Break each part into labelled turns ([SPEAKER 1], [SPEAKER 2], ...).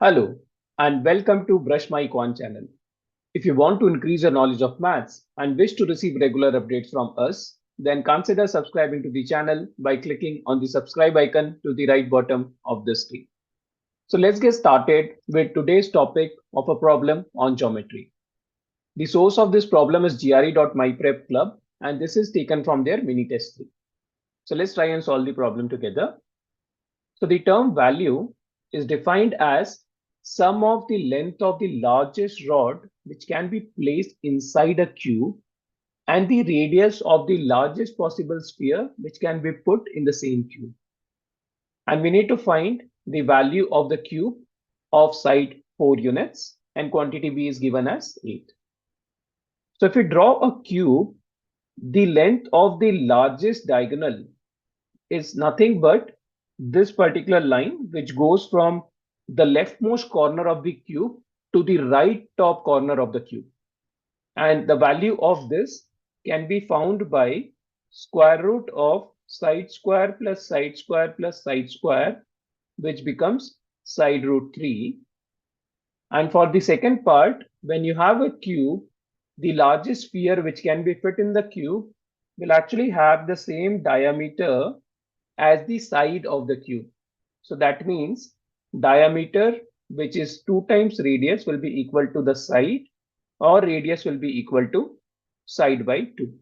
[SPEAKER 1] Hello and welcome to BrushMyQuant channel. If you want to increase your knowledge of maths and wish to receive regular updates from us, then consider subscribing to the channel by clicking on the subscribe icon to the right bottom of the screen. So let's get started with today's topic of a problem on geometry. The source of this problem is GRE.MyPrepClub and this is taken from their mini test 3. So let's try and solve the problem together. So the term value is defined as sum of the length of the largest rod which can be placed inside a cube and the radius of the largest possible sphere which can be put in the same cube. And we need to find the value of the cube of side 4 units and quantity B is given as 8. So if we draw a cube, the length of the largest diagonal is nothing but this particular line which goes from the leftmost corner of the cube to the right top corner of the cube. And the value of this can be found by square root of side square plus side square plus side square, which becomes side root 3. And for the second part, when you have a cube, the largest sphere which can be fit in the cube will actually have the same diameter as the side of the cube. So that means diameter, which is 2 times radius, will be equal to the side, or radius will be equal to side by 2.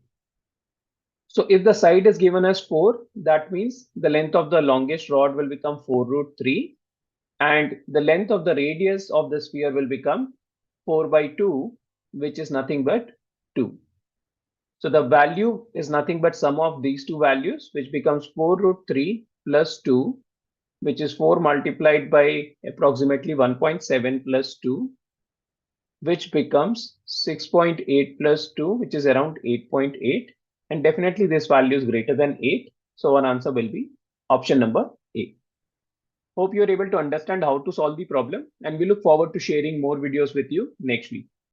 [SPEAKER 1] So if the side is given as 4, that means the length of the longest rod will become 4 root 3 and the length of the radius of the sphere will become 4 by 2, which is nothing but 2. So the value is nothing but sum of these two values, which becomes 4 root 3 plus 2, which is 4 multiplied by approximately 1.7 plus 2, which becomes 6.8 plus 2, which is around 8.8. And definitely this value is greater than 8. So our answer will be option number A. Hope you are able to understand how to solve the problem, and we look forward to sharing more videos with you next week.